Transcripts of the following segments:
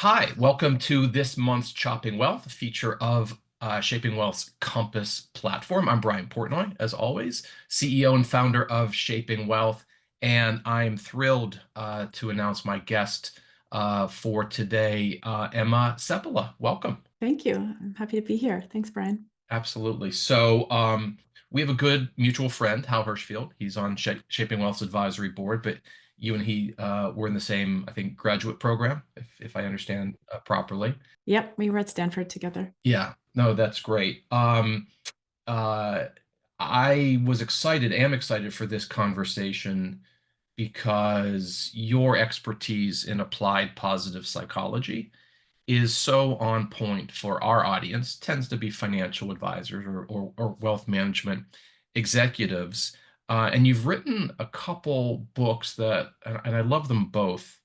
Hi, welcome to this month's Chopping Wealth, a feature of Shaping Wealth's Compass platform. I'm Brian Portnoy, as always, CEO and founder of Shaping Wealth, and I'm thrilled to announce my guest for today, Emma Seppälä. Welcome. Thank you. I'm happy to be here. Thanks, Brian. Absolutely. So we have a good mutual friend, Hal Hirschfield. He's on Shaping Wealth's advisory board, but you and he were in the same, I think, graduate program, if I understand properly. Yep, we were at Stanford together. Yeah, no, that's great. Uh, I am excited for this conversation because your expertise in applied positive psychology is so on point for our audience, tends to be financial advisors or wealth management executives. And you've written a couple books and I love them both.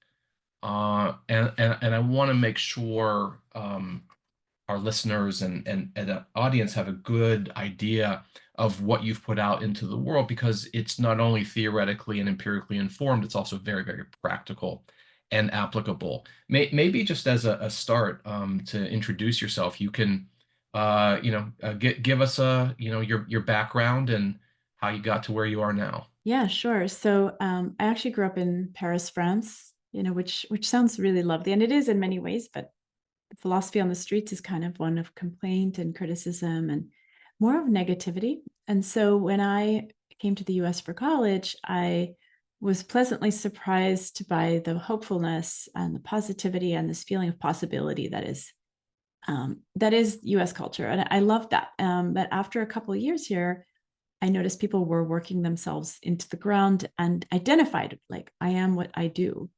And I want to make sure our listeners and the audience have a good idea of what you've put out into the world because it's not only theoretically and empirically informed, it's also very, very practical and applicable. Maybe just as a start to introduce yourself, you can give us your background and how you got to where you are now. Yeah, sure. So I actually grew up in Paris, France, which sounds really lovely. And it is in many ways, but the philosophy on the streets is kind of one of complaint and criticism and more of negativity. And so when I came to the US for college, I was pleasantly surprised by the hopefulness and the positivity and this feeling of possibility that is US culture. And I love that. But after a couple of years here, I noticed people were working themselves into the ground and identified, like, I am what I do,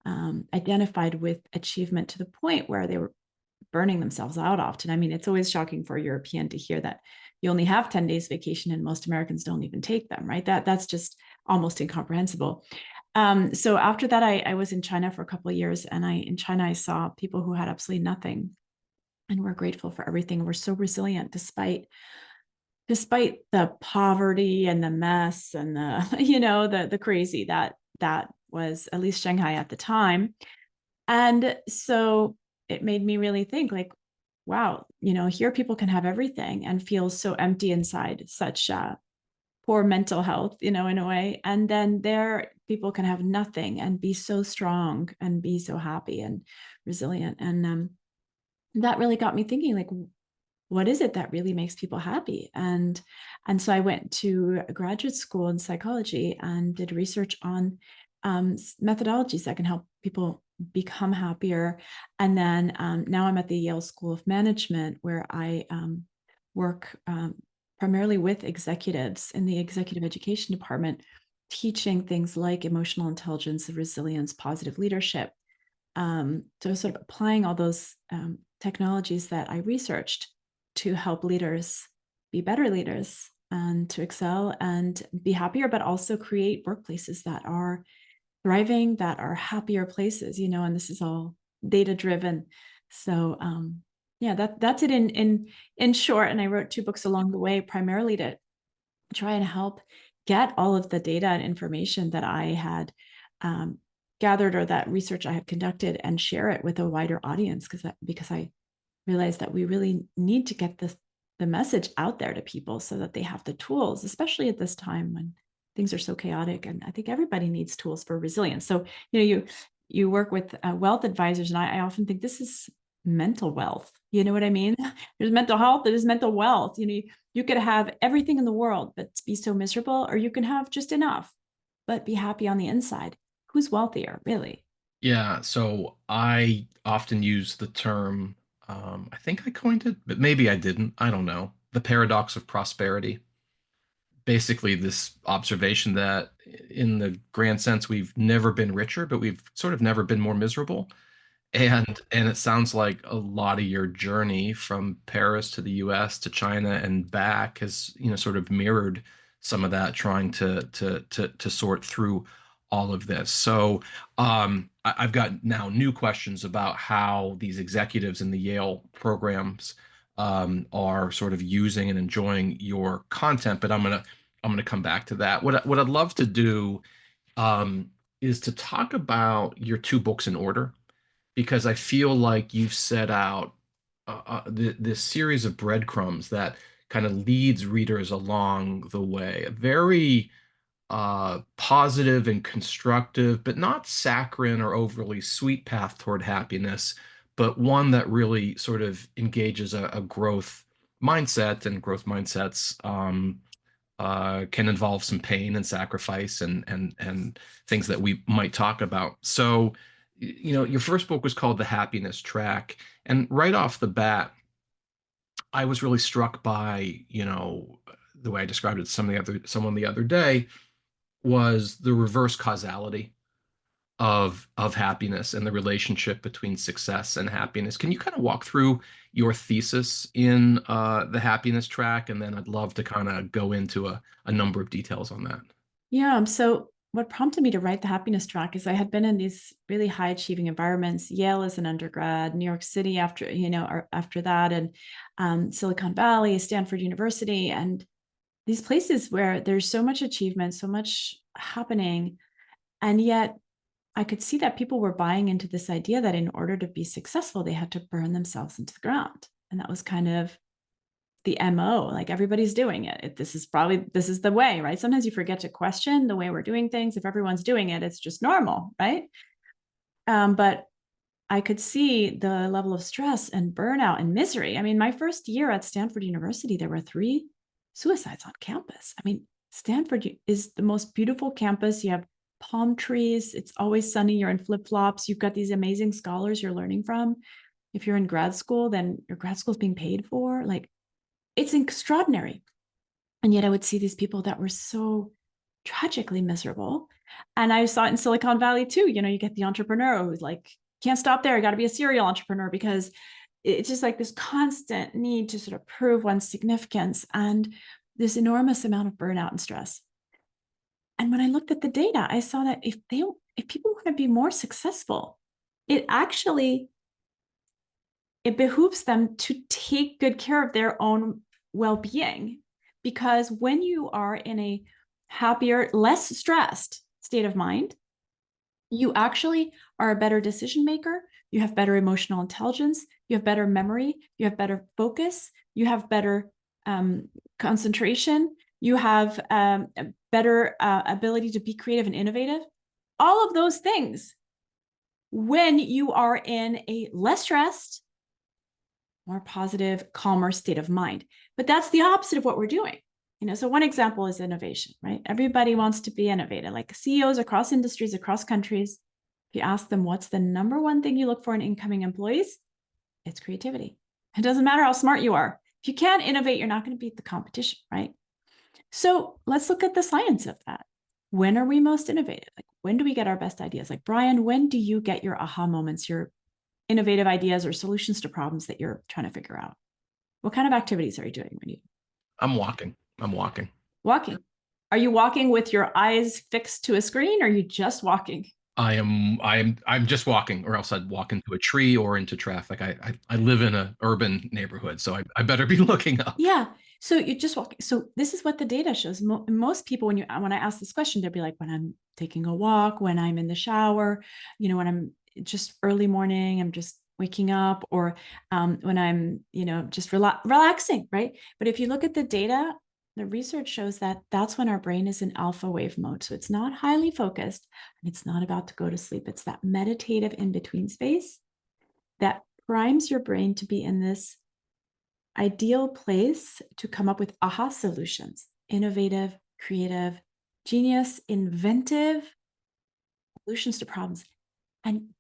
identified with achievement to the point where they were burning themselves out often. I mean, it's always shocking for a European to hear that you only have 10 days vacation and most Americans don't even take them, right? That's just almost incomprehensible. So after that, I was in China for a couple of years, and in China I saw people who had absolutely nothing and were grateful for everything. We're so resilient despite the poverty and the mess and the the crazy that was at least Shanghai at the time. And so it made me really think, like, wow, here people can have everything and feel so empty inside, such poor mental health, in a way. And then there people can have nothing and be so strong and be so happy and resilient. And that really got me thinking, like, what is it that really makes people happy? And so I went to a graduate school in psychology and did research on methodologies that can help people become happier. And then now I'm at the Yale School of Management, where I work primarily with executives in the executive education department, teaching things like emotional intelligence, resilience, positive leadership. So sort of applying all those technologies that I researched to help leaders be better leaders and to excel and be happier, but also create workplaces that are thriving, that are happier places, and this is all data driven. So yeah, that's it in short. And I wrote two books along the way, primarily to try and help get all of the data and information that I had um, gathered, or that research I had conducted, and share it with a wider audience, because I realized that we really need to get the message out there to people so that they have the tools, especially at this time when things are so chaotic. And I think everybody needs tools for resilience. So you work with wealth advisors, and I often think this is mental wealth. You know what I mean? There's mental health, there's mental wealth. You could have everything in the world but be so miserable, or you can have just enough but be happy on the inside. Who's wealthier, really? Yeah, so I often use the term, I think I coined it, but maybe I didn't. I don't know. The paradox of prosperity. Basically, this observation that in the grand sense, we've never been richer, but we've sort of never been more miserable. And it sounds like a lot of your journey from Paris to the US to China and back has, sort of mirrored some of that, trying to sort through all of this. So I've got now new questions about how these executives in the Yale programs are sort of using and enjoying your content, but I'm gonna come back to that. What I'd love to do is to talk about your two books in order because I feel like you've set out this series of breadcrumbs that kind of leads readers along the way. A very positive and constructive, but not saccharine or overly sweet path toward happiness, but one that really sort of engages a growth mindset, and growth mindsets can involve some pain and sacrifice and things that we might talk about. So, your first book was called The Happiness Track, and right off the bat, I was really struck by, the way I described it to someone the other day was the reverse causality of happiness and the relationship between success and happiness. Can you kind of walk through your thesis in the happiness track? And then I'd love to kind of go into a number of details on that. Yeah. So what prompted me to write the happiness track is I had been in these really high achieving environments, Yale as an undergrad, New York City after, or after that, and Silicon Valley, Stanford University, and these places where there's so much achievement, so much happening. And yet I could see that people were buying into this idea that in order to be successful, they had to burn themselves into the ground. And that was kind of the MO, like everybody's doing it. This is the way, right? Sometimes you forget to question the way we're doing things. If everyone's doing it, it's just normal, right? But I could see the level of stress and burnout and misery. I mean, my first year at Stanford University, there were 3 suicides on campus. I mean, Stanford is the most beautiful campus. You have palm trees. It's always sunny. You're in flip-flops. You've got these amazing scholars you're learning from. If you're in grad school, then your grad school is being paid for. Like, it's extraordinary. And yet I would see these people that were so tragically miserable. And I saw it in Silicon Valley too. You get the entrepreneur who's like, can't stop there. I got to be a serial entrepreneur, because it's just like this constant need to sort of prove one's significance and this enormous amount of burnout and stress. And when I looked at the data, I saw that if people want to be more successful, it actually it behooves them to take good care of their own well-being, because when you are in a happier, less stressed state of mind, you actually are a better decision maker. You have better emotional intelligence. You have better memory. You have better focus. You have better concentration. You have a better ability to be creative and innovative. All of those things when you are in a less stressed, more positive, calmer state of mind. But that's the opposite of what we're doing. So one example is innovation, right? Everybody wants to be innovative, like CEOs across industries, across countries. If you ask them, what's the number one thing you look for in incoming employees? It's creativity. It doesn't matter how smart you are. If you can't innovate, you're not going to beat the competition, right? So let's look at the science of that. When are we most innovative? Like, when do we get our best ideas? Like, Brian, when do you get your aha moments, your innovative ideas or solutions to problems that you're trying to figure out? What kind of activities are you doing when you I'm walking. I'm walking. walking? Are you walking with your eyes fixed to a screen, or are you just walking? I'm just walking, or else I'd walk into a tree or into traffic. I live in an urban neighborhood, so I better be looking up. Yeah. So you're just walking. So this is what the data shows. Most people, when I ask this question, they'll be like, when I'm taking a walk, when I'm in the shower, when I'm just early morning, I'm just waking up, or when I'm, just relaxing, right? But if you look at the data, the research shows that that's when our brain is in alpha wave mode. So it's not highly focused and it's not about to go to sleep. It's that meditative in between space that primes your brain to be in this ideal place to come up with aha solutions, innovative, creative, genius, inventive solutions to problems. And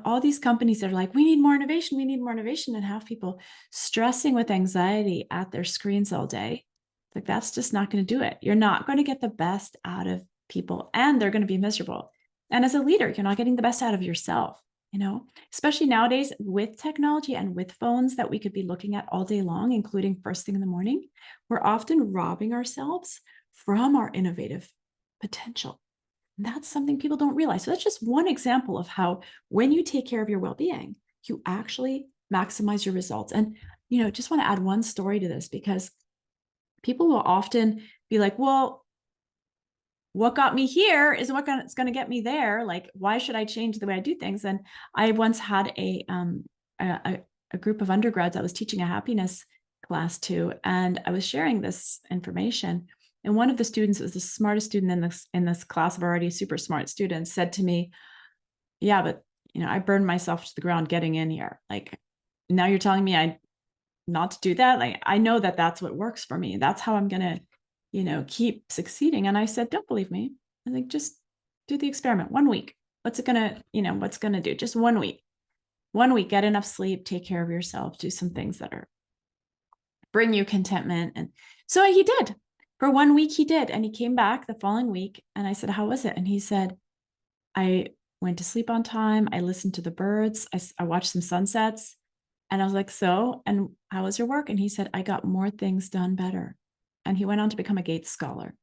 all these companies that are like, we need more innovation, and have people stressing with anxiety at their screens all day. Like, that's just not going to do it. You're not going to get the best out of people, and they're going to be miserable. And as a leader, you're not getting the best out of yourself, especially nowadays with technology and with phones that we could be looking at all day long, including first thing in the morning. We're often robbing ourselves from our innovative potential. That's something people don't realize. So that's just one example of how, when you take care of your well-being, you actually maximize your results. And, just want to add one story to this, because people will often be like, well, what got me here is what's going to get me there. Like, why should I change the way I do things? And I once had a, a group of undergrads I was teaching a happiness class to, and I was sharing this information. And one of the students, was the smartest student in this class of already super smart students, said to me, "Yeah, but I burned myself to the ground getting in here. Like, now you're telling me I not to do that? Like, I know that that's what works for me. That's how I'm gonna, keep succeeding." And I said, "Don't believe me. I think just do the experiment. 1 week. What's it gonna, what's gonna do? Just 1 week. 1 week, get enough sleep, take care of yourself, do some things that are bring you contentment." And so he did. For 1 week, he did. And he came back the following week. And I said, "How was it?" And he said, "I went to sleep on time. I listened to the birds. I watched some sunsets." And I was like, "So, and how was your work?" And he said, "I got more things done better." And he went on to become a Gates Scholar.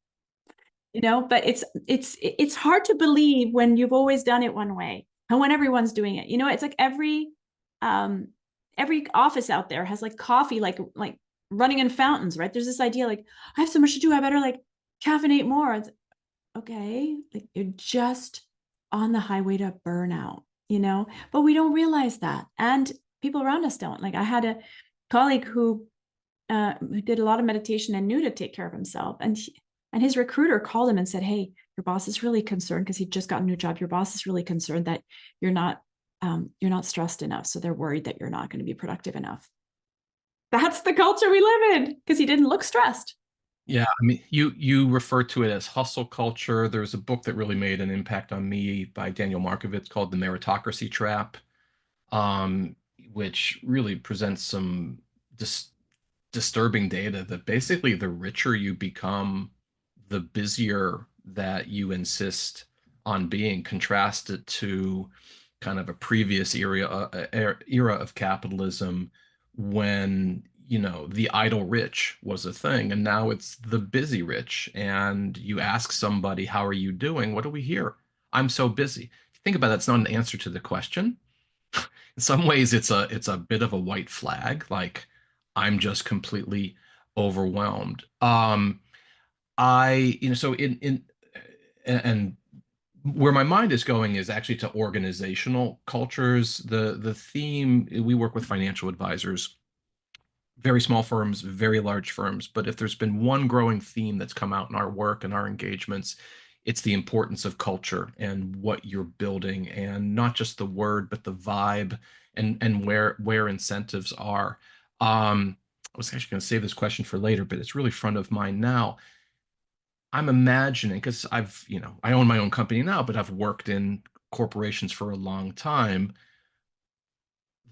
But it's hard to believe when you've always done it one way and when everyone's doing it. It's like um every office out there has like coffee, like running in fountains, right? There's this idea like, I have so much to do, I better like caffeinate more. It's okay, like you're just on the highway to burnout. But we don't realize that. And people around us don't. Like, I had a colleague who did a lot of meditation and knew to take care of himself. And his recruiter called him and said, "Hey, your boss is really concerned," because he'd just got a new job. "Your boss is really concerned that you're not stressed enough. So they're worried that you're not going to be productive enough." That's the culture we live in, because he didn't look stressed. Yeah, I mean, you refer to it as hustle culture. There's a book that really made an impact on me by Daniel Markovits called The Meritocracy Trap, um, which really presents some dis disturbing data that basically the richer you become, the busier that you insist on being, contrasted to kind of a previous era of capitalism when, the idle rich was a thing, and now it's the busy rich. And you ask somebody, "How are you doing?" What do we hear? "I'm so busy." If you think about it, that's not an answer to the question. In some ways, it's a bit of a white flag, like, I'm just completely overwhelmed. So in and where my mind is going is actually to organizational cultures. The theme, we work with financial advisors, very small firms, very large firms. But if there's been one growing theme that's come out in our work and our engagements, it's the importance of culture and what you're building, and not just the word, but the vibe, and where incentives are. I was actually going to save this question for later, but it's really front of mind now. I'm imagining, because I own my own company now, but I've worked in corporations for a long time.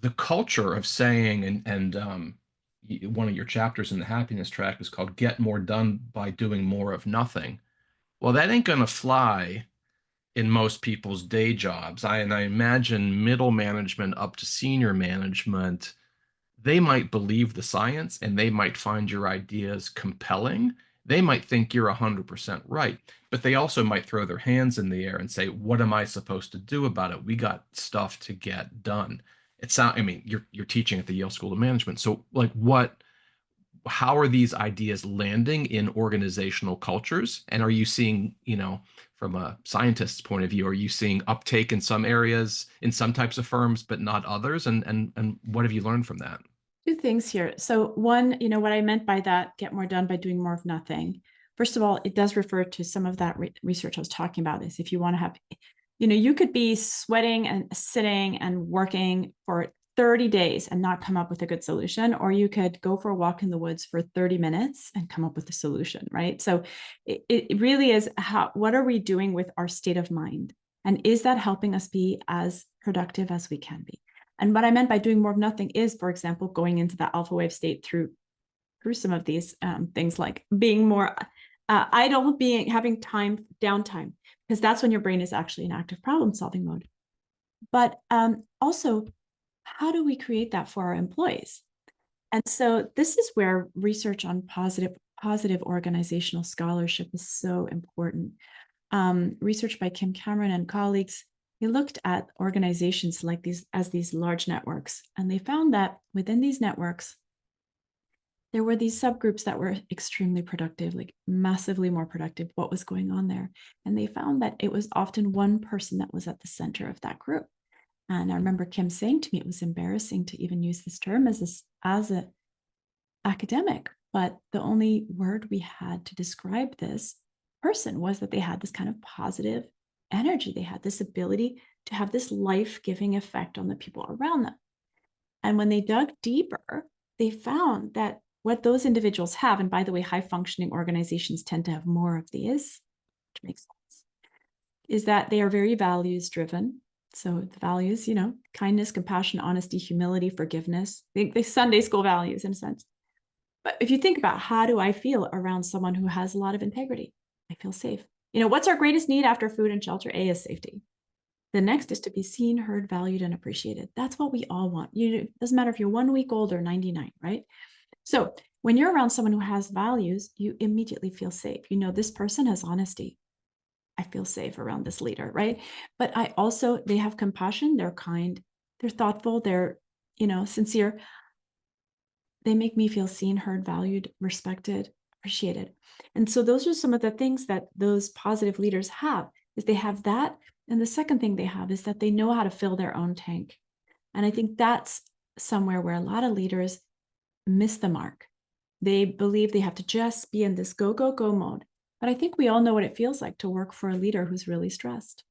The culture of saying, and one of your chapters in the happiness track is called "Get More Done by Doing More of Nothing." Well, that ain't gonna fly in most people's day jobs. And I imagine middle management up to senior management, they might believe the science and they might find your ideas compelling. They might think you're 100% right, but they also might throw their hands in the air and say, "What am I supposed to do about it? We got stuff to get done." I mean, you're teaching at the Yale School of Management. So like, how are these ideas landing in organizational cultures? And are you seeing, from a scientist's point of view, are you seeing uptake in some areas, in some types of firms, but not others? And what have you learned from that? Two things here. So one, what I meant by that, get more done by doing more of nothing. First of all, it does refer to some of that research I was talking about. Is if you want to have, you could be sweating and sitting and working for 30 days and not come up with a good solution, or you could go for a walk in the woods for 30 minutes and come up with a solution, right? So it really is what are we doing with our state of mind? And is that helping us be as productive as we can be? And what I meant by doing more of nothing is, for example, going into the alpha wave state through some of these things, like being more idle, having downtime, because that's when your brain is actually in active problem solving mode. But also, how do we create that for our employees? And so this is where research on positive organizational scholarship is so important. Research by Kim Cameron and colleagues, they looked at organizations like these large networks, and they found that within these networks, there were these subgroups that were extremely productive, like massively more productive. What was going on there? And they found that it was often one person that was at the center of that group. And I remember Kim saying to me, it was embarrassing to even use this term as a academic, but the only word we had to describe this person was that they had this kind of positive energy. They had this ability to have this life-giving effect on the people around them. And when they dug deeper, they found that what those individuals have, and by the way, high functioning organizations tend to have more of these, which makes sense, is that they are very values driven. So the values, kindness, compassion, honesty, humility, forgiveness, the Sunday school values in a sense. But if you think about how do I feel around someone who has a lot of integrity, I feel safe. What's our greatest need after food and shelter? A is safety. The next is to be seen, heard, valued, and appreciated. That's what we all want. It doesn't matter if you're 1 week old or 99, right? So when you're around someone who has values, you immediately feel safe. This person has honesty. I feel safe around this leader, right? But they have compassion, they're kind, they're thoughtful, they're, sincere. They make me feel seen, heard, valued, respected, appreciated. And so those are some of the things that those positive leaders have, is they have that. And the second thing they have is that they know how to fill their own tank. And I think that's somewhere where a lot of leaders miss the mark. They believe they have to just be in this go, go, go mode. But I think we all know what it feels like to work for a leader who's really stressed.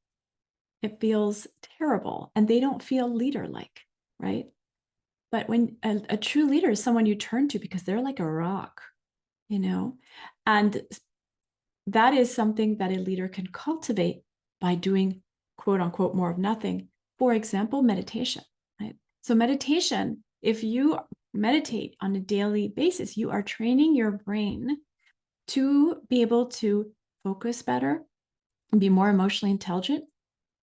It feels terrible, and they don't feel leader-like, right? But when a true leader is someone you turn to because they're like a rock, and that is something that a leader can cultivate by doing, quote unquote, more of nothing. For example, meditation, right? So meditation, if you meditate on a daily basis, you are training your brain to be able to focus better and be more emotionally intelligent,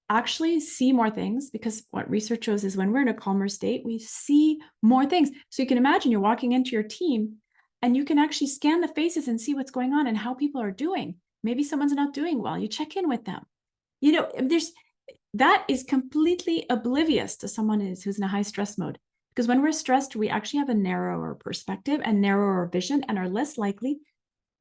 actually see more things, because what research shows is when we're in a calmer state, we see more things. So you can imagine you're walking into your team and you can actually scan the faces and see what's going on and how people are doing. Maybe someone's not doing well. You check in with them. That is completely oblivious to someone who's in a high stress mode. Because when we're stressed, we actually have a narrower perspective and narrower vision and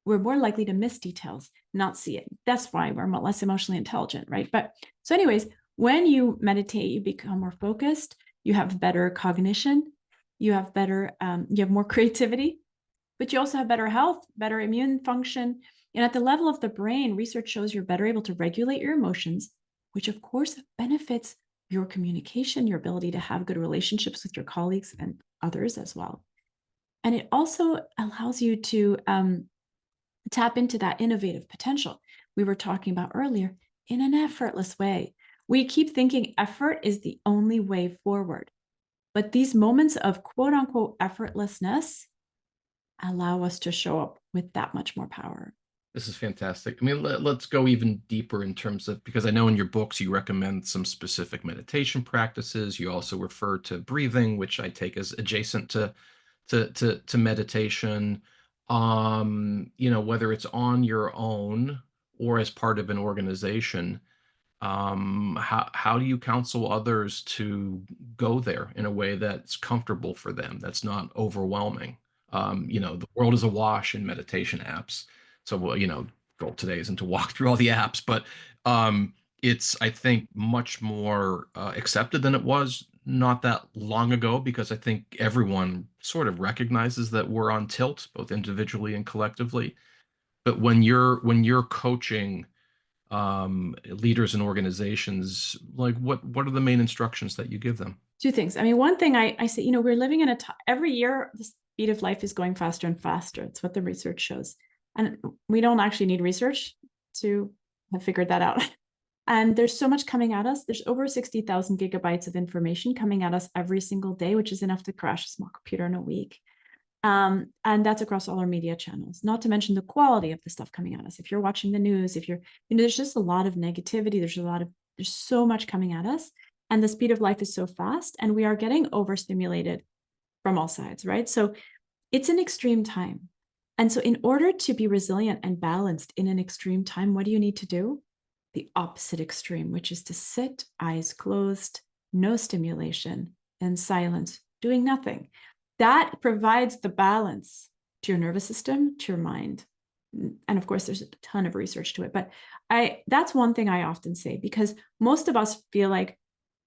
we're more likely to miss details, not see it. That's why we're less emotionally intelligent, right? But so anyways, when you meditate, you become more focused, you have better cognition, you have more creativity, but you also have better health, better immune function. And at the level of the brain, research shows you're better able to regulate your emotions, which of course benefits your communication, your ability to have good relationships with your colleagues and others as well. And it also allows you to tap into that innovative potential we were talking about earlier in an effortless way. We keep thinking effort is the only way forward, but these moments of quote unquote effortlessness allow us to show up with that much more power. This is fantastic. I mean, let's go even deeper in terms of, because I know in your books you recommend some specific meditation practices. You also refer to breathing, which I take as adjacent to meditation. Whether it's on your own or as part of an organization, how do you counsel others to go there in a way that's comfortable for them, that's not overwhelming? The world is awash in meditation apps. So, well, goal today isn't to walk through all the apps, but it's, I think, much more accepted than it was not that long ago, because I think everyone sort of recognizes that we're on tilt, both individually and collectively. But when you're coaching leaders and organizations, like what are the main instructions that you give them? Two things. I mean, one thing I say, we're living in every year, the speed of life is going faster and faster. It's what the research shows. And we don't actually need research to have figured that out. And there's so much coming at us. There's over 60,000 gigabytes of information coming at us every single day, which is enough to crash a small computer in a week. And that's across all our media channels, not to mention the quality of the stuff coming at us. If you're watching the news, there's just a lot of negativity. There's so much coming at us, and the speed of life is so fast, and we are getting overstimulated from all sides, right? So it's an extreme time. And so in order to be resilient and balanced in an extreme time, what do you need to do? The opposite extreme, which is to sit, eyes closed, no stimulation, and silence, doing nothing. That provides the balance to your nervous system, to your mind. And of course, there's a ton of research to it. But that's one thing I often say, because most of us feel like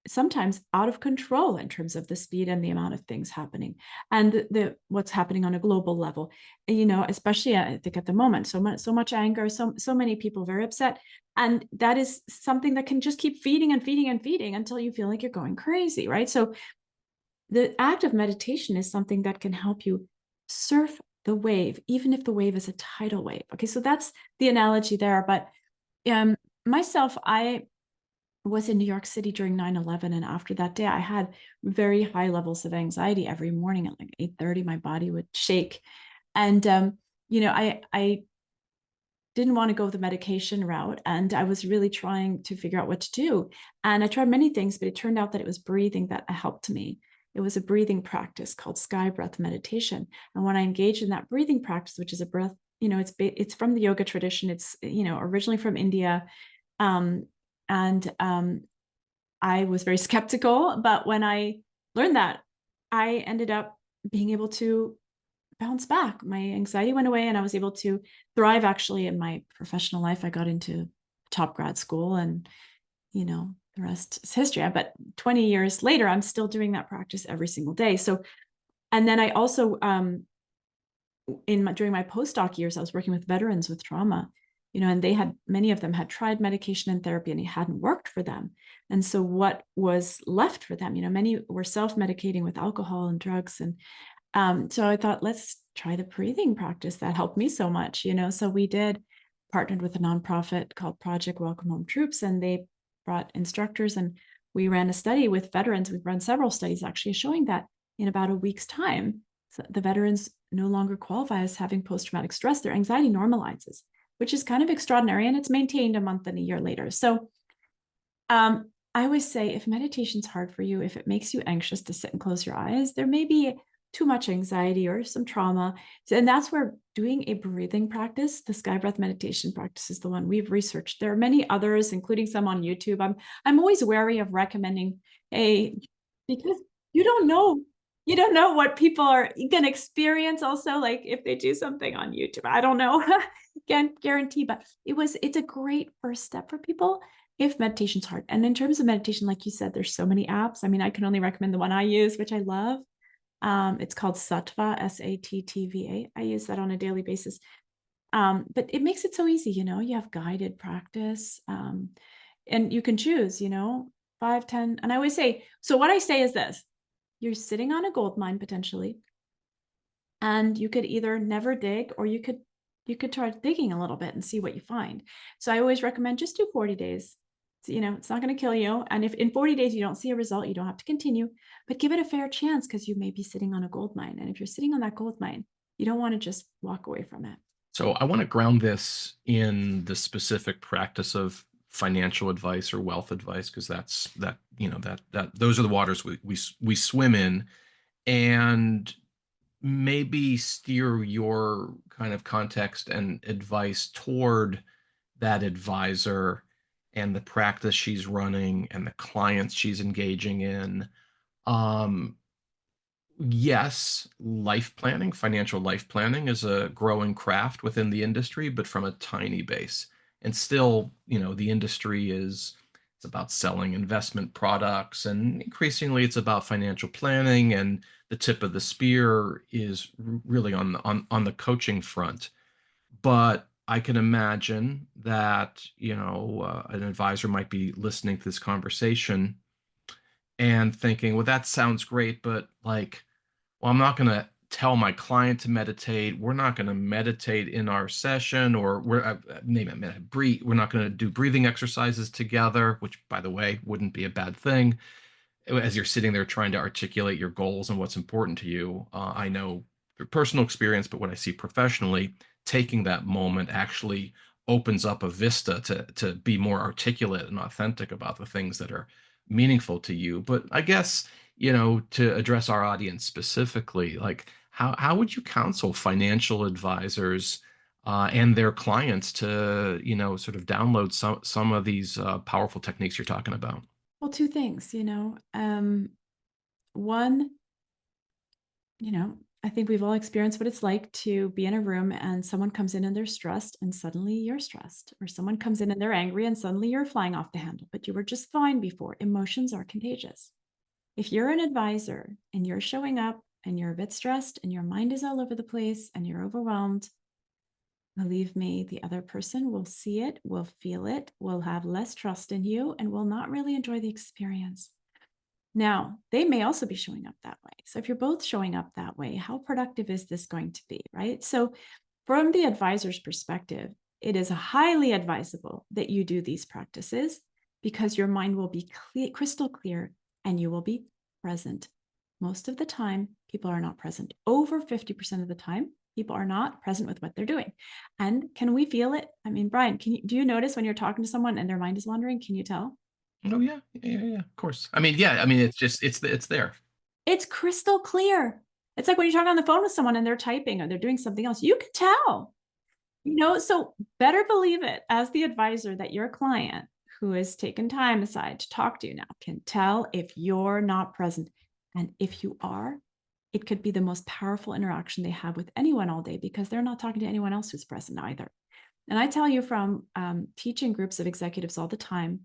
sometimes out of control in terms of the speed and the amount of things happening, and the what's happening on a global level, especially I think at the moment, so much anger, so many people very upset, and that is something that can just keep feeding and feeding and feeding until you feel like you're going crazy, right? So the act of meditation is something that can help you surf the wave, even if the wave is a tidal wave. Okay, so that's the analogy there. But um myself, I was in New York City during 9/11, and after that day, I had very high levels of anxiety every morning at like 8:30. My body would shake. And I didn't want to go the medication route, and I was really trying to figure out what to do. And I tried many things, but it turned out that it was breathing that helped me. It was a breathing practice called sky breath meditation. And when I engaged in that breathing practice, which is a breath, it's from the yoga tradition. It's originally from India. Um, and I was very skeptical, but when I learned that, I ended up being able to bounce back. My anxiety went away, and I was able to thrive actually in my professional life. I got into top grad school, and the rest is history. But 20 years later, I'm still doing that practice every single day. So, and then I also during my postdoc years, I was working with veterans with trauma, and many of them had tried medication and therapy, and it hadn't worked for them. And so what was left for them, many were self-medicating with alcohol and drugs. And so I thought, let's try the breathing practice that helped me so much. So we partnered with a nonprofit called Project Welcome Home Troops, and they brought instructors, and we ran a study with veterans. We've run several studies actually showing that in about a week's time, so the veterans no longer qualify as having post-traumatic stress. Their anxiety normalizes, which is kind of extraordinary, and it's maintained a month and a year later. So I always say, if meditation's hard for you, if it makes you anxious to sit and close your eyes, there may be too much anxiety or some trauma. And that's where doing a breathing practice, the sky breath meditation practice, is the one we've researched. There are many others, including some on YouTube. I'm always wary of recommending because you don't know. You don't know what people are going to experience also, like if they do something on YouTube. I don't know. Can't guarantee, but it's a great first step for people if meditation's hard. And in terms of meditation, like you said, there's so many apps. I mean, I can only recommend the one I use, which I love. It's called Sattva, Sattva. I use that on a daily basis. But it makes it so easy, you have guided practice. And you can choose, 5, 10. And I always say, so what I say is this: you're sitting on a gold mine potentially, and you could either never dig, or you could try digging a little bit and see what you find. So I always recommend just do 40 days. So, it's not going to kill you. And if in 40 days you don't see a result, you don't have to continue, but give it a fair chance, because you may be sitting on a gold mine. And if you're sitting on that gold mine, you don't want to just walk away from it. So I want to ground this in the specific practice of financial advice or wealth advice, because that those are the waters we swim in, and maybe steer your kind of context and advice toward that advisor and the practice she's running and the clients she's engaging in. Um, yes, financial life planning is a growing craft within the industry, but from a tiny base. And still, the industry it's about selling investment products, and increasingly it's about financial planning, and the tip of the spear is really on the coaching front. But I can imagine that, an advisor might be listening to this conversation and thinking, well, that sounds great, but like, well, I'm not going to tell my client to meditate. We're not going to meditate in our session, or we're not going to do breathing exercises together, which, by the way, wouldn't be a bad thing. As you're sitting there trying to articulate your goals and what's important to you, I know through personal experience, but what I see professionally, taking that moment actually opens up a vista to be more articulate and authentic about the things that are meaningful to you. But I guess, to address our audience specifically, like how would you counsel financial advisors and their clients to, sort of download some of these powerful techniques you're talking about? Well, two things, one, I think we've all experienced what it's like to be in a room and someone comes in and they're stressed and suddenly you're stressed, or someone comes in and they're angry and suddenly you're flying off the handle, but you were just fine before. Emotions are contagious. If you're an advisor and you're showing up and you're a bit stressed and your mind is all over the place and you're overwhelmed, believe me, the other person will see it, will feel it, will have less trust in you, and will not really enjoy the experience. Now, they may also be showing up that way. So if you're both showing up that way, how productive is this going to be, right? So from the advisor's perspective, it is highly advisable that you do these practices because your mind will be crystal clear and you will be present. Most of the time, people are not present. Over 50% of the time, people are not present with what they're doing. And can we feel it? I mean, Brian, do you notice when you're talking to someone and their mind is wandering? Can you tell? Oh yeah, yeah, of course. I mean, yeah, I mean, it's just it's there. It's crystal clear. It's like when you're talking on the phone with someone and they're typing or they're doing something else, you can tell, so better believe it as the advisor that your client who has taken time aside to talk to you now can tell if you're not present. And if you are, it could be the most powerful interaction they have with anyone all day because they're not talking to anyone else who's present either. And I tell you from teaching groups of executives all the time,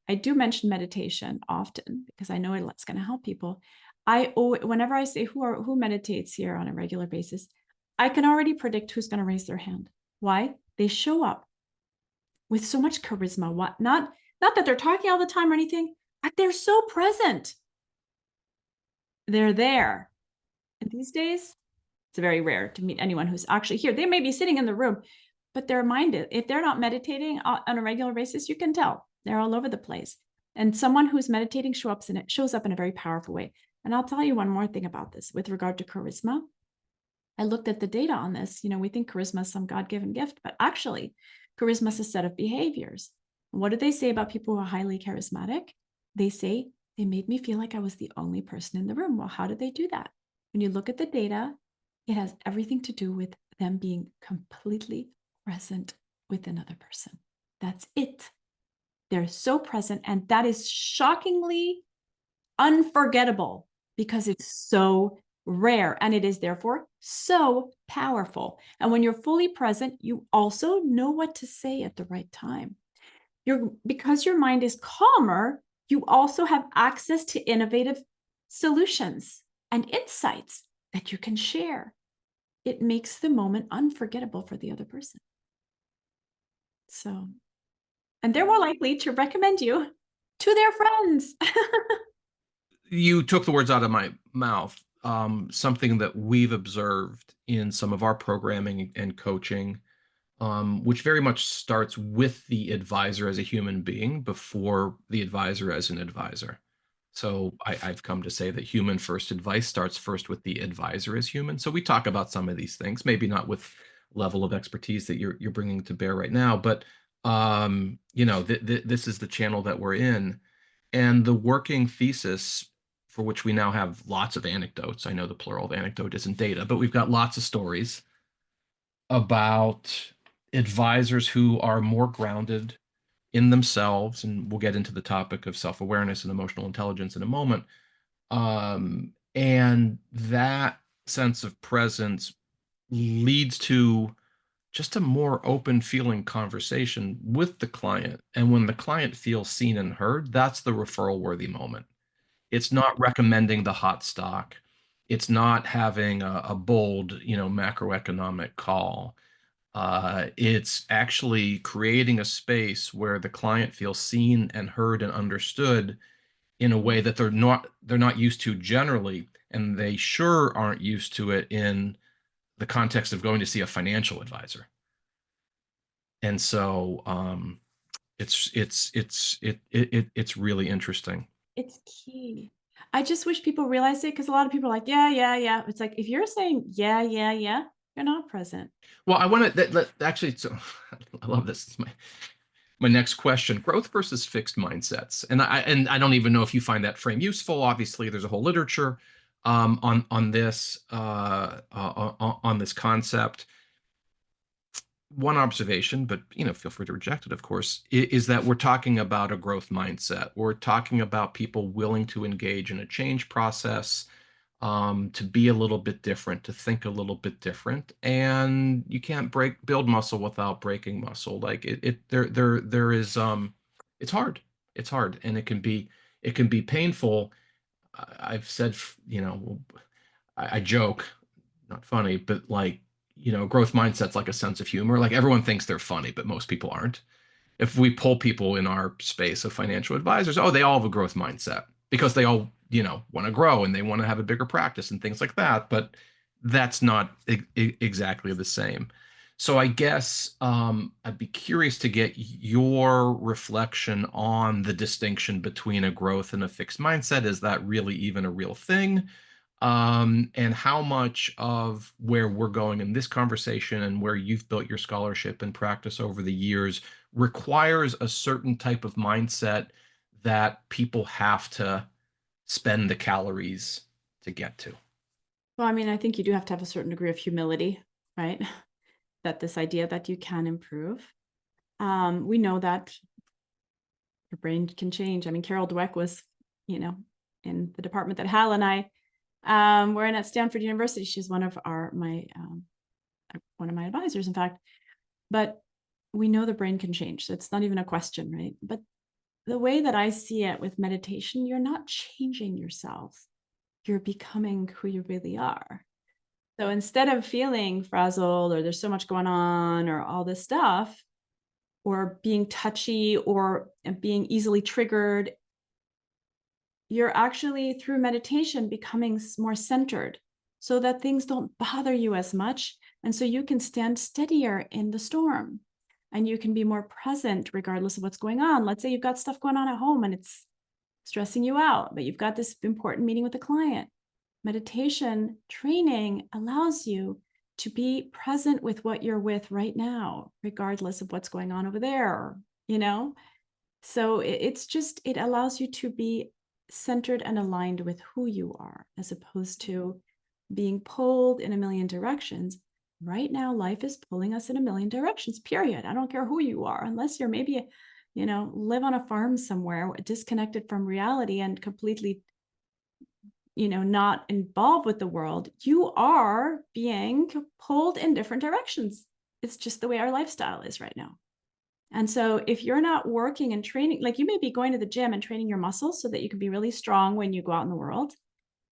I do mention meditation often because I know it's going to help people. Whenever I say who meditates here on a regular basis, I can already predict who's going to raise their hand. Why? They show up with so much charisma. What? Not that they're talking all the time or anything, but they're so present. They're there. And these days, it's very rare to meet anyone who's actually here. They may be sitting in the room, but they're minded. If they're not meditating on a regular basis, you can tell they're all over the place. And someone who's meditating shows up in a very powerful way. And I'll tell you one more thing about this with regard to charisma. I looked at the data on this. We think charisma is some God-given gift, but actually, charisma is a set of behaviors. What do they say about people who are highly charismatic? They say they made me feel like I was the only person in the room. Well, how did they do that? When you look at the data, it has everything to do with them being completely present with another person. That's it. They're so present, and that is shockingly unforgettable because it's so rare and it is therefore so powerful. And when you're fully present, you also know what to say at the right time. Because your mind is calmer, you also have access to innovative solutions and insights that you can share. It makes the moment unforgettable for the other person. So, and they're more likely to recommend you to their friends. You took the words out of my mouth. Something that we've observed in some of our programming and coaching, which very much starts with the advisor as a human being before the advisor as an advisor. So I've come to say that human first advice starts first with the advisor as human. So we talk about some of these things, maybe not with level of expertise that you're bringing to bear right now, but this is the channel that we're in, and the working thesis for which we now have lots of anecdotes. I know the plural of anecdote isn't data, but we've got lots of stories about advisors who are more grounded in themselves, and we'll get into the topic of self-awareness and emotional intelligence in a moment. And that sense of presence leads to just a more open feeling conversation with the client. And when the client feels seen and heard, that's the referral worthy moment. It's not recommending the hot stock. It's not having a bold, macroeconomic call. It's actually creating a space where the client feels seen and heard and understood in a way that they're not used to generally, and they sure aren't used to it in the context of going to see a financial advisor. And so it's really interesting. It's key. I just wish people realize it because a lot of people are like, yeah, yeah, yeah. It's like, if you're saying, yeah, yeah, yeah, you're not present. Well, I want to actually. So I love this. It's my next question: growth versus fixed mindsets. And I don't even know if you find that frame useful. Obviously, there's a whole literature on this on this concept. One observation, but feel free to reject it, of course, is that we're talking about a growth mindset. We're talking about people willing to engage in a change process, to be a little bit different, to think a little bit different. And you can't build muscle without breaking muscle. Like there is, it's hard. It's hard, and it can be painful. I've said, I joke, not funny, but like, growth mindset's like a sense of humor. Like everyone thinks they're funny, but most people aren't. If we pull people in our space of financial advisors, oh, they all have a growth mindset because they all, want to grow and they want to have a bigger practice and things like that. But that's not exactly the same. So I guess I'd be curious to get your reflection on the distinction between a growth and a fixed mindset. Is that really even a real thing? And how much of where we're going in this conversation and where you've built your scholarship and practice over the years requires a certain type of mindset that people have to spend the calories to get to. Well, I mean, I think you do have to have a certain degree of humility, right? That this idea that you can improve. We know that your brain can change. I mean, Carol Dweck was, you know, in the department that Hal and I were in at Stanford University. She's one of one of my advisors, in fact. But we know the brain can change. So it's not even a question, right? But the way that I see it with meditation, you're not changing yourself. You're becoming who you really are. So instead of feeling frazzled or there's so much going on or all this stuff, or being touchy or being easily triggered, you're actually through meditation becoming more centered so that things don't bother you as much. And so you can stand steadier in the storm and you can be more present regardless of what's going on. Let's say you've got stuff going on at home and it's stressing you out, but you've got this important meeting with a client. Meditation training allows you to be present with what you're with right now, regardless of what's going on over there, you know? So it allows you to be centered and aligned with who you are, as opposed to being pulled in a million directions. Right now, life is pulling us in a million directions, period. I don't care who you are, unless you're maybe, live on a farm somewhere, disconnected from reality and completely not involved with the world. You are being pulled in different directions. It's just the way our lifestyle is right now. And so if you're not working and training, like you may be going to the gym and training your muscles so that you can be really strong when you go out in the world,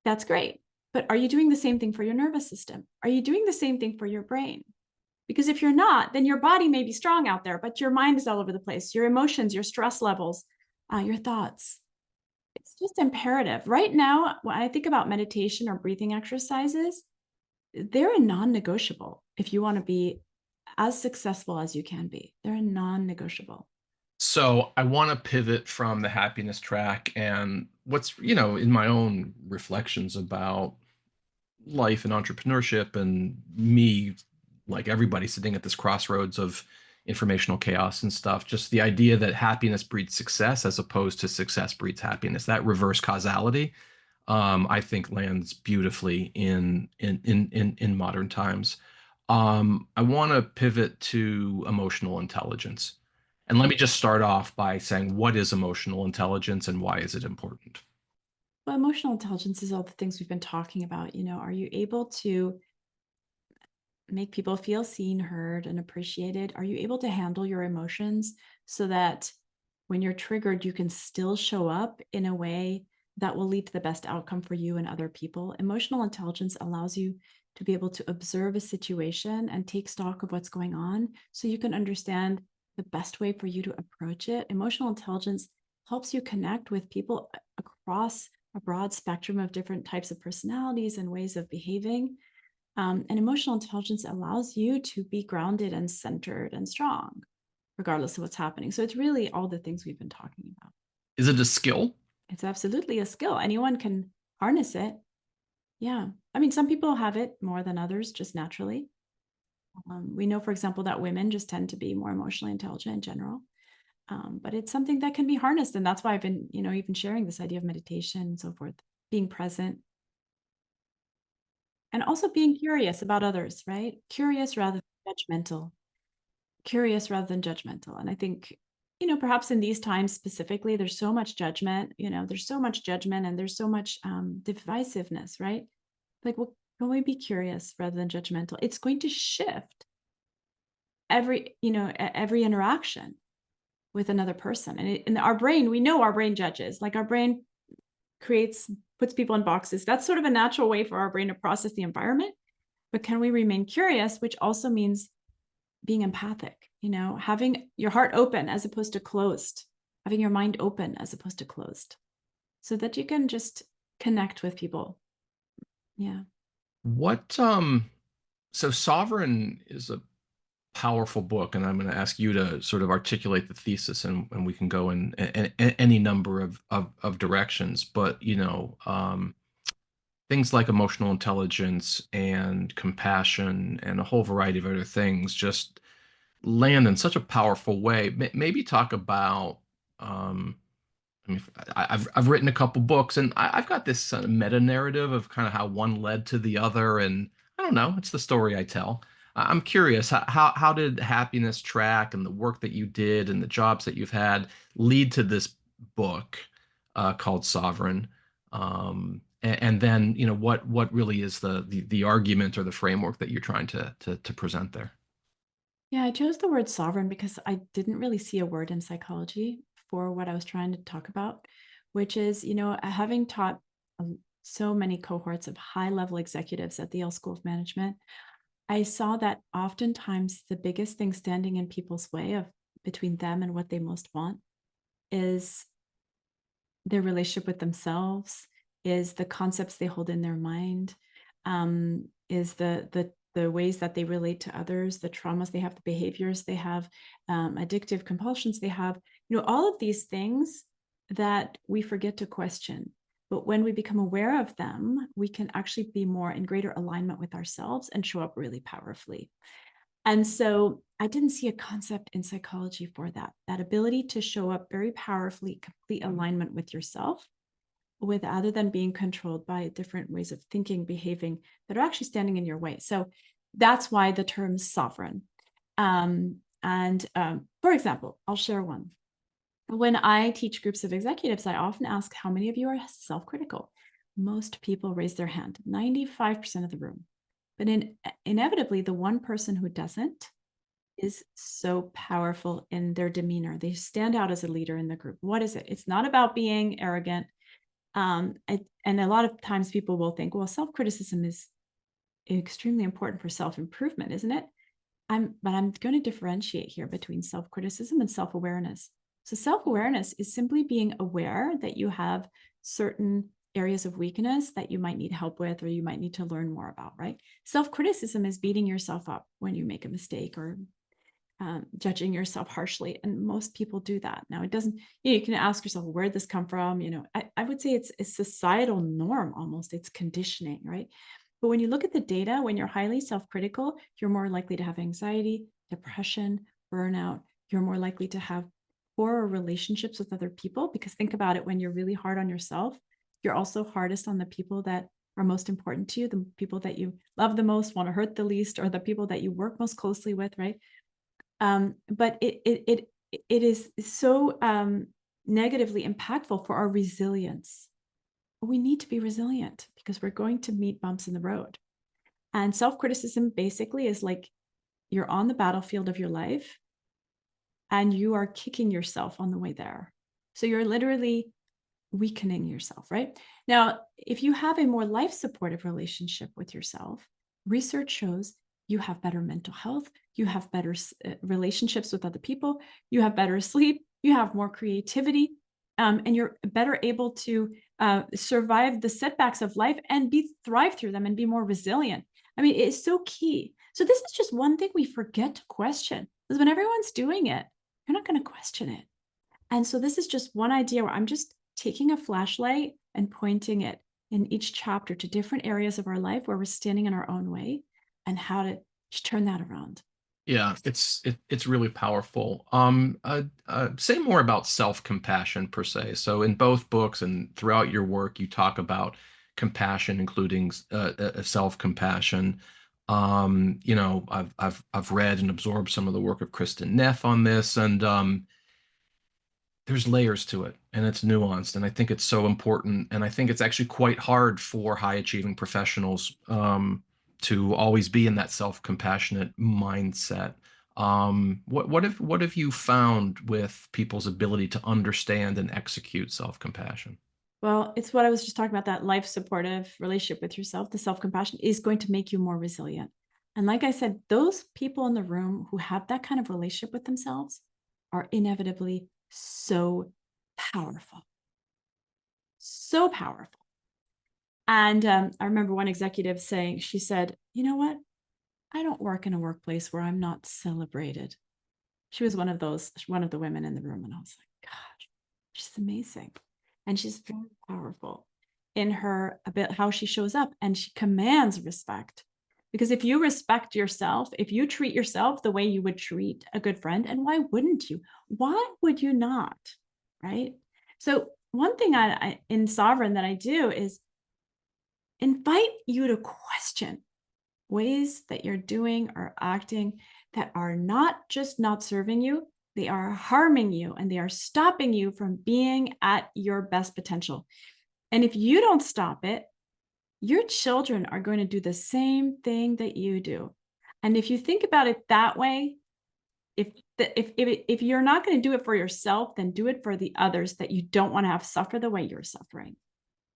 that's great. But are you doing the same thing for your nervous system? Are you doing the same thing for your brain? Because if you're not, then your body may be strong out there, but your mind is all over the place. Your emotions, your stress levels, your thoughts. It's just imperative. Right now, when I think about meditation or breathing exercises, they're a non-negotiable if you want to be as successful as you can be. They're a non-negotiable. So I want to pivot from the happiness track and what's, in my own reflections about life and entrepreneurship and me, like everybody sitting at this crossroads of informational chaos and stuff, just the idea that happiness breeds success as opposed to success breeds happiness, that reverse causality, I think lands beautifully in modern times. I want to pivot to emotional intelligence. And let me just start off by saying, what is emotional intelligence and why is it important? Well, emotional intelligence is all the things we've been talking about. Are you able to make people feel seen, heard, and appreciated? Are you able to handle your emotions so that when you're triggered, you can still show up in a way that will lead to the best outcome for you and other people? Emotional intelligence allows you to be able to observe a situation and take stock of what's going on so you can understand the best way for you to approach it. Emotional intelligence helps you connect with people across a broad spectrum of different types of personalities and ways of behaving. And emotional intelligence allows you to be grounded and centered and strong, regardless of what's happening. So it's really all the things we've been talking about. Is it a skill? It's absolutely a skill. Anyone can harness it. Yeah. I mean, some people have it more than others, just naturally. We know, for example, that women just tend to be more emotionally intelligent in general. But it's something that can be harnessed. And that's why I've been, even sharing this idea of meditation and so forth, being present, and also being curious about others, right? Curious rather than judgmental. Curious rather than judgmental. And I think, perhaps in these times specifically, there's so much judgment, there's so much judgment and there's so much divisiveness, right? Like, well, can we be curious rather than judgmental? It's going to shift every, every interaction with another person. And our brain, we know our brain judges. Like our brain creates, puts people in boxes. That's sort of a natural way for our brain to process the environment. But can we remain curious, which also means being empathic, having your heart open as opposed to closed, having your mind open as opposed to closed, so that you can just connect with people. Yeah. What so Sovereign is a powerful book, and I'm going to ask you to sort of articulate the thesis, and we can go in any number of directions. But things like emotional intelligence and compassion and a whole variety of other things just land in such a powerful way. Maybe talk about um, I mean, I've written a couple books, and I've got this meta narrative of kind of how one led to the other, and I don't know, it's the story I tell. I'm curious, how did happiness track and the work that you did and the jobs that you've had lead to this book called Sovereign? And then, what really is the argument or the framework that you're trying to present there? Yeah, I chose the word sovereign because I didn't really see a word in psychology for what I was trying to talk about, which is, having taught so many cohorts of high level executives at the Yale School of Management, I saw that oftentimes the biggest thing standing in people's way of between them and what they most want is their relationship with themselves, is the concepts they hold in their mind, is the ways that they relate to others, the traumas they have, the behaviors they have, addictive compulsions they have, all of these things that we forget to question. But when we become aware of them, we can actually be more in greater alignment with ourselves and show up really powerfully. And so I didn't see a concept in psychology for that ability to show up very powerfully, complete alignment with yourself, with other than being controlled by different ways of thinking, behaving that are actually standing in your way. So that's why the term sovereign. For example, I'll share one. When I teach groups of executives, I often ask, how many of you are self-critical? Most people raise their hand, 95% of the room. But inevitably, the one person who doesn't is so powerful in their demeanor. They stand out as a leader in the group. What is it? It's not about being arrogant. And a lot of times people will think, well, self-criticism is extremely important for self-improvement, isn't it? But I'm going to differentiate here between self-criticism and self-awareness. So self-awareness is simply being aware that you have certain areas of weakness that you might need help with, or you might need to learn more about, right? Self-criticism is beating yourself up when you make a mistake, or judging yourself harshly. And most people do that. Now, it doesn't, you can ask yourself, where did this come from? I would say it's a societal norm almost, it's conditioning, right? But when you look at the data, when you're highly self-critical, you're more likely to have anxiety, depression, burnout. You're more likely to have poorer relationships with other people, because think about it, when you're really hard on yourself, you're also hardest on the people that are most important to you, the people that you love the most, want to hurt the least, or the people that you work most closely with, right? But it is so negatively impactful for our resilience. We need to be resilient because we're going to meet bumps in the road. And self-criticism basically is like you're on the battlefield of your life and you are kicking yourself on the way there. So you're literally weakening yourself, right? Now, if you have a more life supportive relationship with yourself, research shows you have better mental health, you have better relationships with other people, you have better sleep, you have more creativity, and you're better able to survive the setbacks of life and thrive through them and be more resilient. I mean, it's so key. So this is just one thing we forget to question, because when everyone's doing it, you're not going to question it. And so this is just one idea where I'm just taking a flashlight and pointing it in each chapter to different areas of our life where we're standing in our own way, and how to turn that around. Yeah, it's really powerful. Say more about self-compassion per se. So in both books and throughout your work, you talk about compassion, including self-compassion. I've read and absorbed some of the work of Kristen Neff on this, and There's layers to it, and it's nuanced, and I think it's so important, and I think it's actually quite hard for high achieving professionals to always be in that self-compassionate mindset. What have you found with people's ability to understand and execute self-compassion? Well, it's what I was just talking about, that life supportive relationship with yourself. The self-compassion is going to make you more resilient. And like I said, those people in the room who have that kind of relationship with themselves are inevitably so powerful, so powerful. And I remember one executive saying, she said, you know what? I don't work in a workplace where I'm not celebrated. She was one of the women in the room. And I was like, gosh, she's amazing. And she's very powerful in her about how she shows up, and she commands respect. Because if you respect yourself, if you treat yourself the way you would treat a good friend, and why wouldn't you? Why would you not? Right. So one thing I in Sovereign that I do is invite you to question ways that you're doing or acting that are not just not serving you, they are harming you and they are stopping you from being at your best potential. And if you don't stop it, your children are going to do the same thing that you do. And if you think about it that way, if you're not going to do it for yourself, then do it for the others that you don't want to have suffer the way you're suffering.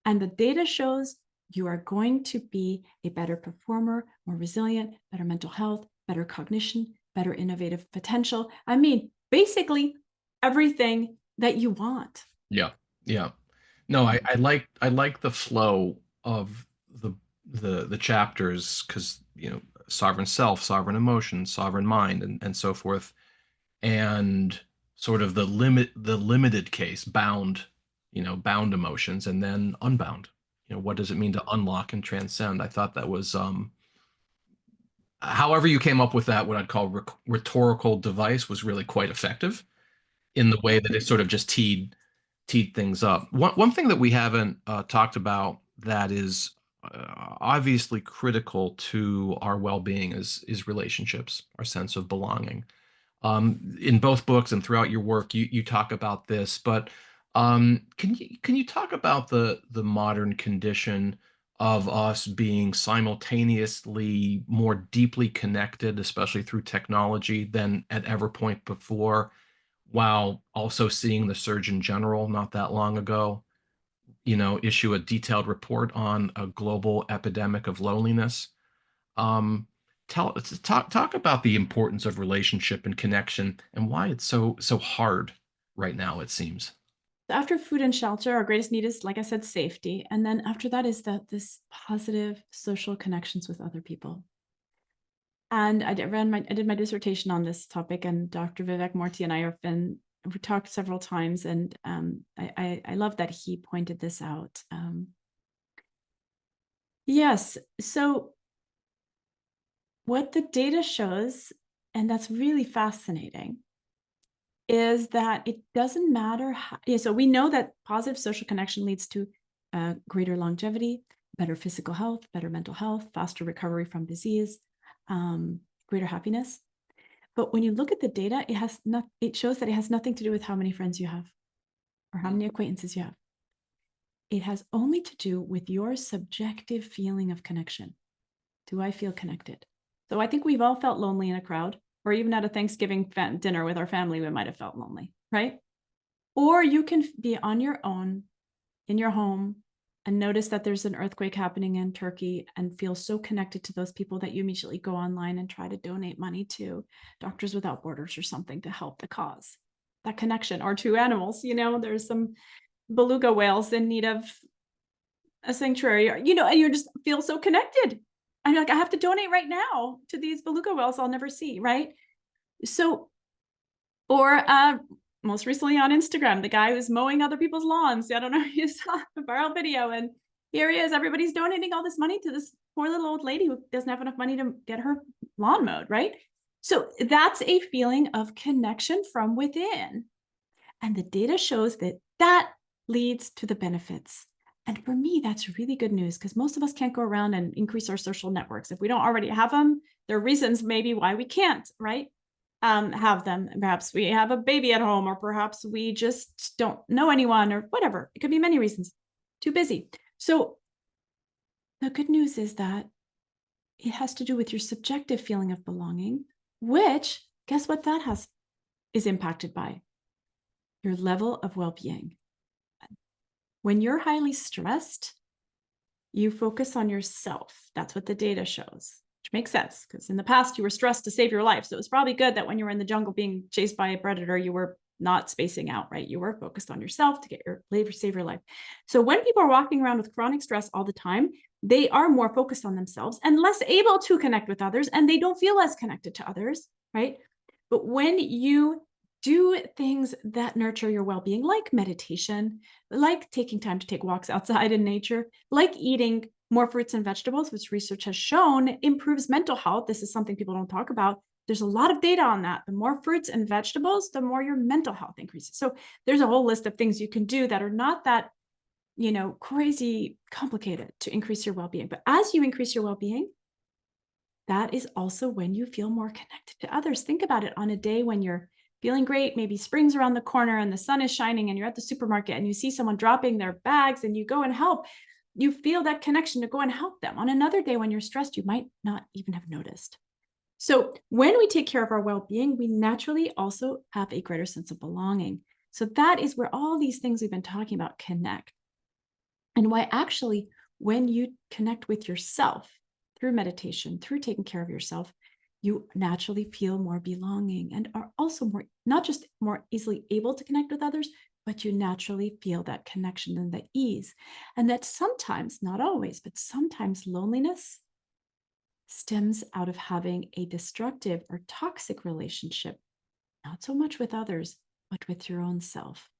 And the data shows you are going to be a better performer, more resilient, better mental health, better cognition, better innovative potential. I mean, basically everything that you want. Yeah, yeah. No, I like the flow of the chapters because sovereign self, sovereign emotion, sovereign mind, and so forth, and sort of the limited case, bound emotions, and then unbound. What does it mean to unlock and transcend? I thought that was however you came up with that, what I'd call rhetorical device was really quite effective in the way that it sort of just teed things up. One thing that we haven't talked about that is obviously critical to our well-being is relationships, our sense of belonging. In both books and throughout your work, you talk about this, but can you talk about the modern condition of us being simultaneously more deeply connected, especially through technology, than at ever point before, while also seeing the Surgeon General not that long ago, issue a detailed report on a global epidemic of loneliness. Um, talk about the importance of relationship and connection and why it's so hard right now, it seems. After food and shelter, our greatest need is, like I said, safety. And then after that is this positive social connections with other people. And I did my dissertation on this topic, and Dr. Vivek Murthy and I have been we talked several times, and I love that he pointed this out. Yes, so what the data shows, and that's really fascinating, is that it doesn't matter how. Yeah, so we know that positive social connection leads to greater longevity, better physical health, better mental health, faster recovery from disease, greater happiness. But when you look at the data, it shows that it has nothing to do with how many friends you have or how many acquaintances you have. It has only to do with your subjective feeling of connection. Do I feel connected? So I think we've all felt lonely in a crowd, or even at a Thanksgiving dinner with our family, we might have felt lonely, right? Or you can be on your own in your home and notice that there's an earthquake happening in Turkey and feel so connected to those people that you immediately go online and try to donate money to Doctors Without Borders or something to help the cause. That connection, or to animals, there's some beluga whales in need of a sanctuary, or, and you just feel so connected. I'm like, I have to donate right now to these beluga whales I'll never see, right? So, or most recently on Instagram, the guy who's mowing other people's lawns. I don't know if you saw the viral video, and here he is. Everybody's donating all this money to this poor little old lady who doesn't have enough money to get her lawn mowed, right? So that's a feeling of connection from within. And the data shows that that leads to the benefits. And for me, that's really good news, because most of us can't go around and increase our social networks. If we don't already have them, there are reasons maybe why we can't, right? have them. Perhaps we have a baby at home, or perhaps we just don't know anyone, or whatever. It could be many reasons. Too busy. So the good news is that it has to do with your subjective feeling of belonging, which, guess what that has is impacted by? Your level of well-being. When you're highly stressed, you focus on yourself. That's what the data shows, which makes sense because in the past you were stressed to save your life. So it was probably good that when you were in the jungle being chased by a predator, you were not spacing out, right? You were focused on yourself to get your save your life. So when people are walking around with chronic stress all the time, they are more focused on themselves and less able to connect with others, and they don't feel as connected to others, right? But when you do things that nurture your well-being, like meditation, like taking time to take walks outside in nature, like eating more fruits and vegetables, which research has shown improves mental health. This is something people don't talk about. There's a lot of data on that. The more fruits and vegetables, the more your mental health increases. So there's a whole list of things you can do that are not that, crazy complicated to increase your well-being. But as you increase your well-being, that is also when you feel more connected to others. Think about it on a day when you're feeling great, maybe spring's around the corner and the sun is shining and you're at the supermarket and you see someone dropping their bags and you go and help. You feel that connection to go and help them. On another day when you're stressed, you might not even have noticed. So when we take care of our well-being, we naturally also have a greater sense of belonging. So that is where all these things we've been talking about connect. And why actually, when you connect with yourself through meditation, through taking care of yourself, you naturally feel more belonging and are also more, not just more easily able to connect with others, but you naturally feel that connection and the ease. And that sometimes, not always, but sometimes loneliness stems out of having a destructive or toxic relationship, not so much with others, but with your own self.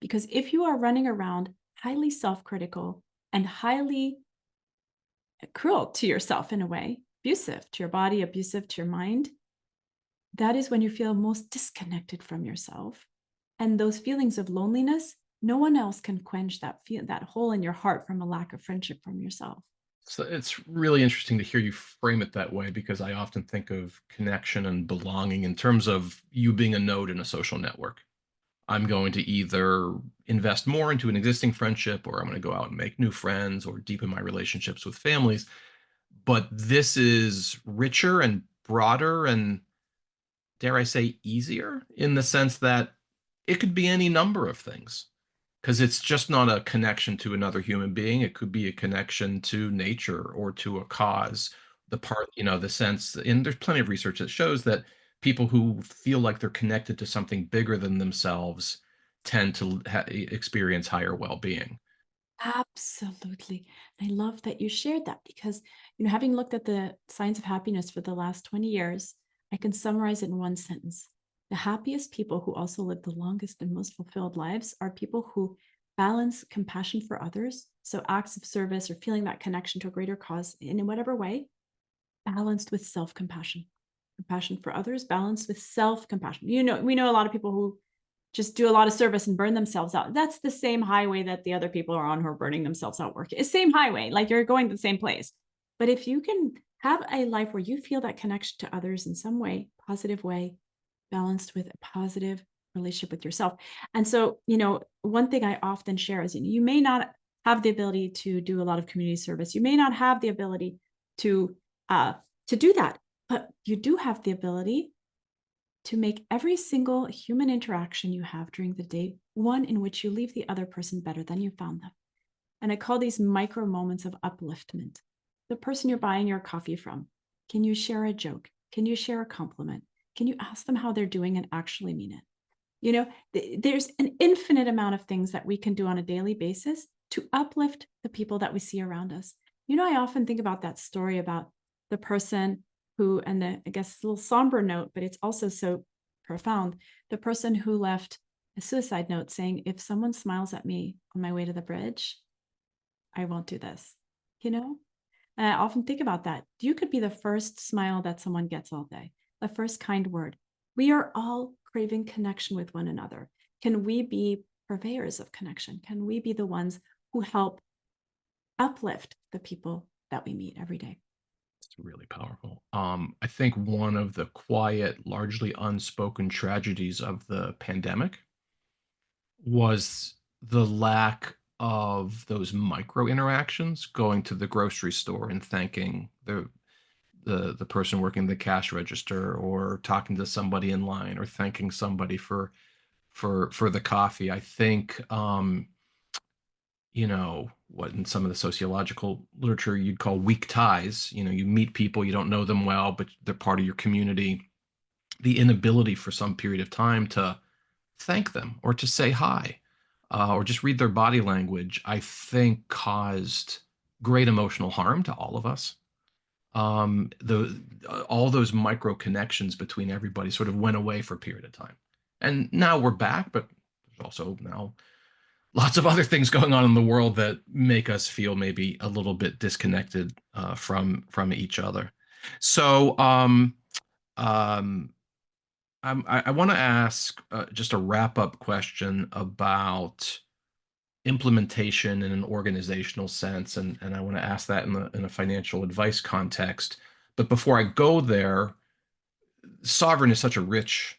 Because if you are running around highly self critical and highly cruel to yourself in a way, abusive to your body, abusive to your mind, that is when you feel most disconnected from yourself. And those feelings of loneliness, no one else can quench that hole in your heart from a lack of friendship from yourself. So it's really interesting to hear you frame it that way because I often think of connection and belonging in terms of you being a node in a social network. I'm going to either invest more into an existing friendship or I'm going to go out and make new friends or deepen my relationships with families. But this is richer and broader and, dare I say, easier in the sense that it could be any number of things because it's just not a connection to another human being. It could be a connection to nature or to a cause. The sense, and there's plenty of research that shows that people who feel like they're connected to something bigger than themselves tend to experience higher well-being. Absolutely. I love that you shared that because, having looked at the science of happiness for the last 20 years, I can summarize it in one sentence. The happiest people who also live the longest and most fulfilled lives are people who balance compassion for others. So acts of service or feeling that connection to a greater cause in whatever way, balanced with self-compassion. Compassion for others, balanced with self-compassion. We know a lot of people who just do a lot of service and burn themselves out. That's the same highway that the other people are on who are burning themselves out working. It's the same highway, like you're going to the same place. But if you can have a life where you feel that connection to others in some way, positive way, balanced with a positive relationship with yourself. And so, one thing I often share is you may not have the ability to do a lot of community service. You may not have the ability to uh to do that, but you do have the ability to make every single human interaction you have during the day one in which you leave the other person better than you found them. And I call these micro moments of upliftment. The person you're buying your coffee from, can you share a joke? Can you share a compliment? Can you ask them how they're doing and actually mean it? There's an infinite amount of things that we can do on a daily basis to uplift the people that we see around us. I often think about that story about the person who, and I guess a little somber note, but it's also so profound. The person who left a suicide note saying, if someone smiles at me on my way to the bridge, I won't do this, you know? And I often think about that. You could be the first smile that someone gets all day, the first kind word. We are all craving connection with one another. Can we be purveyors of connection? Can we be the ones who help uplift the people that we meet every day? It's really powerful. I think one of the quiet, largely unspoken tragedies of the pandemic was the lack of those micro interactions, going to the grocery store and thanking the person working the cash register, or talking to somebody in line, or thanking somebody for the coffee. I think what in some of the sociological literature you'd call weak ties. You meet people, you don't know them well, but they're part of your community. The inability for some period of time to thank them or to say hi, or just read their body language, I think caused great emotional harm to all of us. The All those micro connections between everybody sort of went away for a period of time, and now we're back. But there's also now lots of other things going on in the world that make us feel maybe a little bit disconnected from each other. So um, I want to ask just a wrap up question about implementation in an organizational sense, and I want to ask that in a financial advice context. But before I go there, sovereign is such a rich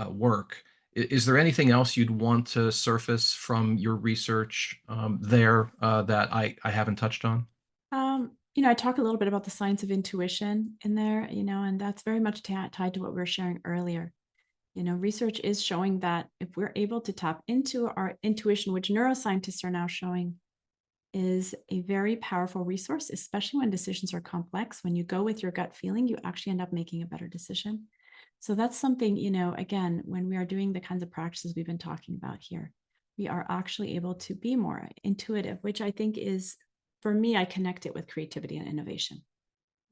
work. Is there anything else you'd want to surface from your research there that I haven't touched on? I talk a little bit about the science of intuition in there, and that's very much tied to what we were sharing earlier. Research is showing that if we're able to tap into our intuition, which neuroscientists are now showing is a very powerful resource, especially when decisions are complex. When you go with your gut feeling, you actually end up making a better decision. So that's something, again, when we are doing the kinds of practices we've been talking about here, we are actually able to be more intuitive, which I think is, for me, I connect it with creativity and innovation.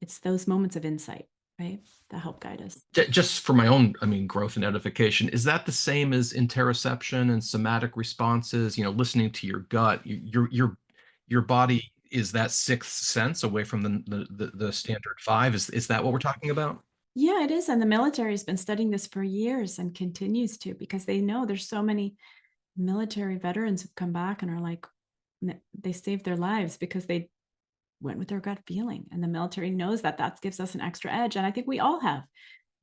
It's those moments of insight, right, that help guide us. Just for my own, growth and edification, is that the same as interoception and somatic responses? Listening to your gut, your body is that sixth sense away from the standard five. Is that what we're talking about? Yeah, it is. And the military has been studying this for years and continues to, because they know there's so many military veterans who've come back and are like, they saved their lives because they went with their gut feeling. And the military knows that that gives us an extra edge. And I think we all have.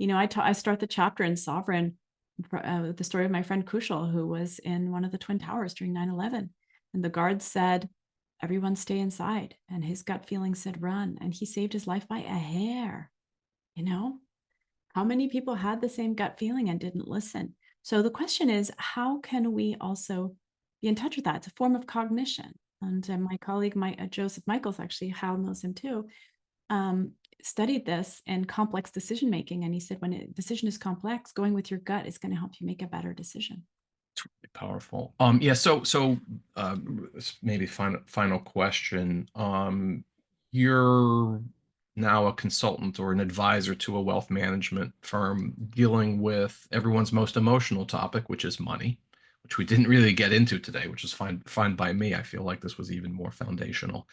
I start the chapter in Sovereign, the story of my friend Kushal, who was in one of the Twin Towers during 9/11. And the guards said, everyone stay inside. And his gut feeling said, run. And he saved his life by a hair. You know, how many people had the same gut feeling and didn't listen? So the question is, how can we also be in touch with that? It's a form of cognition. And my colleague, Joseph Michaels, actually, Hal knows him too, um, studied this in complex decision making. And he said, when a decision is complex, going with your gut is going to help you make a better decision. Powerful. Yeah. So, maybe final question. You're now a consultant or an advisor to a wealth management firm dealing with everyone's most emotional topic, which is money, which we didn't really get into today, which is fine by me. I feel like this was even more foundational.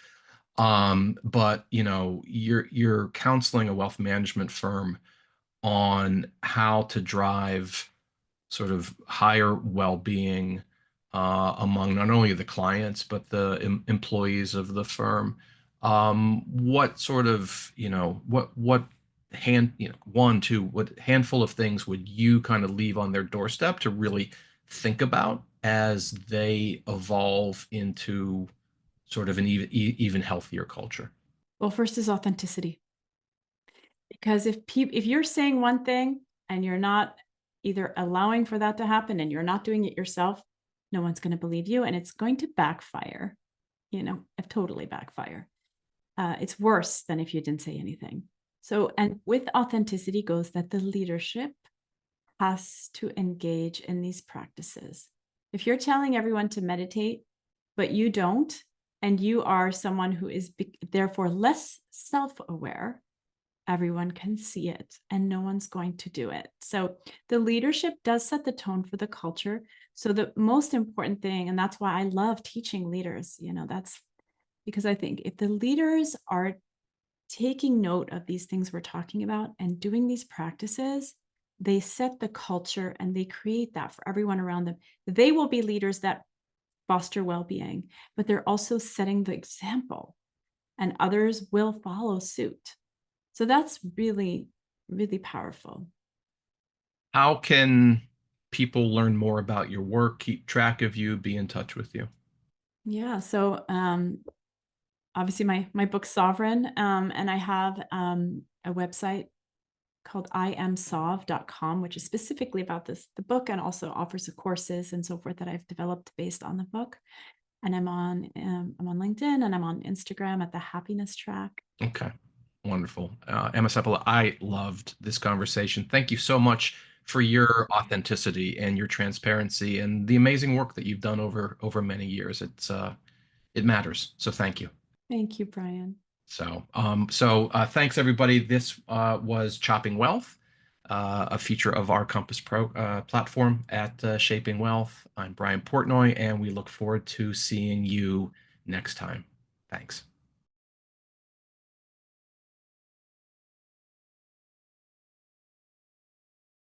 But you're counseling a wealth management firm on how to drive sort of higher well-being among not only the clients but the employees of the firm. What sort of, what hand, one, two, what handful of things would you kind of leave on their doorstep to really think about as they evolve into sort of an even healthier culture? Well, first is authenticity. Because if you're saying one thing and you're not either allowing for that to happen and you're not doing it yourself, no one's going to believe you, and it's going to backfire, totally backfire. It's worse than if you didn't say anything. So, and with authenticity goes that the leadership has to engage in these practices. If you're telling everyone to meditate, but you don't, and you are someone who is therefore less self-aware, everyone can see it and no one's going to do it. So the leadership does set the tone for the culture. So the most important thing, and that's why I love teaching leaders, that's because I think if the leaders are taking note of these things we're talking about and doing these practices, they set the culture and they create that for everyone around them. They will be leaders that foster well-being, but they're also setting the example. and others will follow suit. So that's really, really powerful. How can people learn more about your work, keep track of you, be in touch with you? Yeah. So obviously my book's Sovereign, and I have a website called iamsov.com, which is specifically about the book, and also offers the courses and so forth that I've developed based on the book. And I'm on LinkedIn, and I'm on Instagram at the Happiness Track. Okay, wonderful. Emma Seppälä, I loved this conversation. Thank you so much for your authenticity and your transparency and the amazing work that you've done over many years. It matters. So thank you. Thank you, Brian. So thanks everybody. This was Chopping Wealth, a feature of our Compass Pro platform at Shaping Wealth. I'm Brian Portnoy, and we look forward to seeing you next time. Thanks.